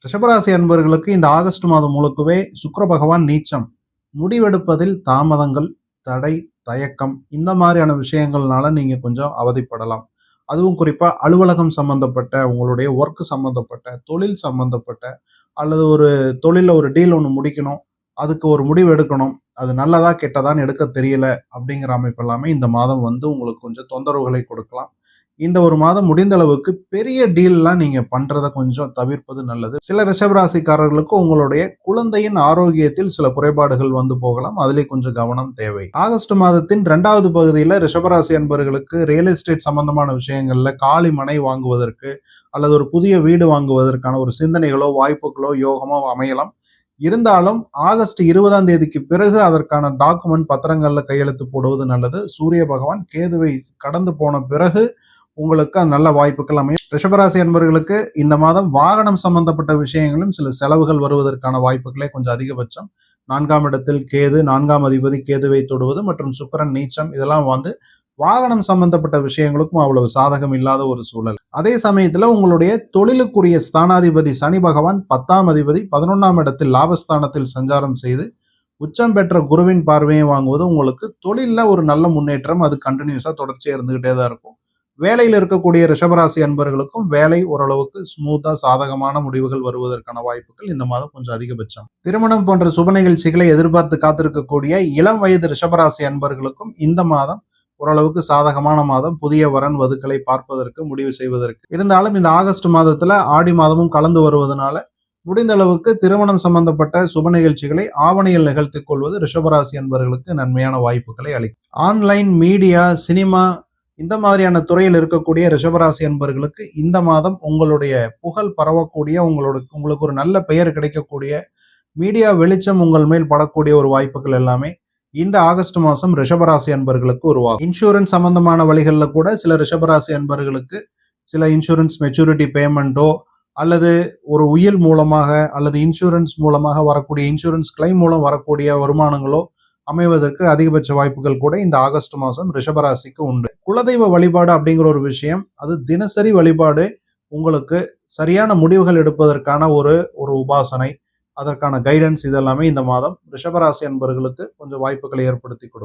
ரிஷபராசி அன்பர்களுக்கு இந்த ஆகஸ்ட் மாதம் முழுக்கவே சுக்கிர பகவான் நீச்சம். முடிவெடுப்பதில் தாமதங்கள், தடை, தயக்கம் இந்த மாதிரியான விஷயங்கள்னால நீங்க கொஞ்சம் அவதிப்படலாம். அதுவும் குறிப்பா அலுவலகம் சம்பந்தப்பட்ட, உங்களுடைய ஒர்க் சம்பந்தப்பட்ட, தொழில் சம்பந்தப்பட்ட அல்லது ஒரு தொழில்ல ஒரு டீல் ஒண்ணு முடிக்கணும். அதுக்கு ஒரு முடிவு எடுக்கணும். அது நல்லதா, கெட்டதான்னு எடுக்க தெரியல அப்படிங்கிற அமைப்பு எல்லாமே இந்த மாதம் வந்து உங்களுக்கு கொஞ்சம் தொந்தரவுகளை கொடுக்கலாம். இந்த ஒரு மாதம் முடிந்த அளவுக்கு பெரிய டீல்லாம் நீங்க பண்றத கொஞ்சம் தவிர்ப்பது நல்லது. சில ரிஷபராசிக்காரர்களுக்கு உங்களுடைய குழந்தையின் ஆரோக்கியத்தில் சில குறைபாடுகள் வந்து போகலாம். அதிலே கொஞ்சம் கவனம் தேவை. ஆகஸ்ட் மாதத்தின் 2வது பகுதியில ரிஷபராசி அன்பர்களுக்கு ரியல் எஸ்டேட் சம்பந்தமான விஷயங்கள்ல காலி மனை வாங்குவதற்கு அல்லது ஒரு புதிய வீடு வாங்குவதற்கான ஒரு சிந்தனைகளோ, வாய்ப்புகளோ, யோகமோ அமையலாம். இருந்தாலும் ஆகஸ்ட் 20ஆம் தேதிக்கு பிறகு அதற்கான டாக்குமெண்ட் பத்திரங்கள்ல கையெழுத்து போடுவது நல்லது. சூரிய பகவான் கேதுவை கடந்து போன பிறகு உங்களுக்கு நல்ல வாய்ப்புகள் அமையும். ரிஷபராசி அன்பர்களுக்கு இந்த மாதம் வாகனம் சம்பந்தப்பட்ட விஷயங்களும் சில செலவுகள் வருவதற்கான வாய்ப்புகளே கொஞ்சம் அதிகபட்சம். 4ஆம் இடத்தில் கேது, 4ஆம் அதிபதி கேதுவை தொடுவது மற்றும் சுக்கிரன் நீச்சம் இதெல்லாம் வந்து வாகனம் சம்பந்தப்பட்ட விஷயங்களுக்கும் அவ்வளவு சாதகம் இல்லாத ஒரு சூழல். அதே சமயத்துல உங்களுடைய தொழிலுக்குரிய ஸ்தானாதிபதி சனி பகவான் 10ஆம் அதிபதி 11ஆம் இடத்தில் லாபஸ்தானத்தில் சஞ்சாரம் செய்து உச்சம் பெற்ற குருவின் பார்வையை வாங்குவது உங்களுக்கு தொழில்ல ஒரு நல்ல முன்னேற்றம் அது கண்டினியூஸா தொடர்ச்சியா இருந்துகிட்டே தான் இருக்கும். வேலையில் இருக்கக்கூடிய ரிஷபராசி அன்பர்களுக்கும் வேலை ஓரளவுக்கு ஸ்மூத்தா சாதகமான முடிவுகள் வருவதற்கான வாய்ப்புகள் இந்த மாதம் கொஞ்சம் அதிகபட்சம். திருமணம் போன்ற சுப நிகழ்ச்சிகளை எதிர்பார்த்து காத்திருக்கக்கூடிய இளம் வயது ரிஷபராசி அன்பர்களுக்கும் இந்த மாதம் ஓரளவுக்கு சாதகமான மாதம். புதிய வரன் வதுக்களை பார்ப்பதற்கு முடிவு செய்வதற்கு. இருந்தாலும் இந்த ஆகஸ்ட் மாதத்துல ஆடி மாதமும் கலந்து வருவதனால முடிந்த அளவுக்கு திருமணம் சம்பந்தப்பட்ட சுப நிகழ்ச்சிகளை ஆவணியில் நிகழ்த்திக் கொள்வது ரிஷபராசி அன்பர்களுக்கு நன்மையான வாய்ப்புகளை அளிக்கும். ஆன்லைன் மீடியா, சினிமா இந்த மாதிரியான துறையில் இருக்கக்கூடிய ரிஷபராசி அன்பர்களுக்கு இந்த மாதம் உங்களுடைய புகழ் பரவக்கூடிய, உங்களுக்கு ஒரு நல்ல பெயர் கிடைக்கக்கூடிய, மீடியா வெளிச்சம் உங்கள் மேல் படக்கூடிய ஒரு வாய்ப்புகள் எல்லாமே இந்த ஆகஸ்ட் மாதம் ரிஷபராசி அன்பர்களுக்கு உருவாகும். இன்சூரன்ஸ் சம்பந்தமான வழிகளில் கூட சில ரிஷபராசி அன்பர்களுக்கு சில இன்சூரன்ஸ் மெச்சூரிட்டி பேமெண்ட்டோ அல்லது ஒரு உயில் மூலமாக அல்லது இன்சூரன்ஸ் மூலமாக வரக்கூடிய இன்சூரன்ஸ் கிளைம் மூலம் வரக்கூடிய வருமானங்களோ அமைவதற்கு அதிகபட்ச வாய்ப்புகள் கூட இந்த ஆகஸ்ட் மாதம் ரிஷபராசிக்கு உண்டு. குலதெய்வ வழிபாடு அப்படிங்கிற ஒரு விஷயம், அது தினசரி வழிபாடு உங்களுக்கு சரியான முடிவுகள் எடுப்பதற்கான ஒரு உபாசனை, அதற்கான கைடன்ஸ் இதெல்லாமே இந்த மாதம் ரிஷபராசி அன்பர்களுக்கு கொஞ்சம் வாய்ப்புகளை ஏற்படுத்தி கொடுக்கும்.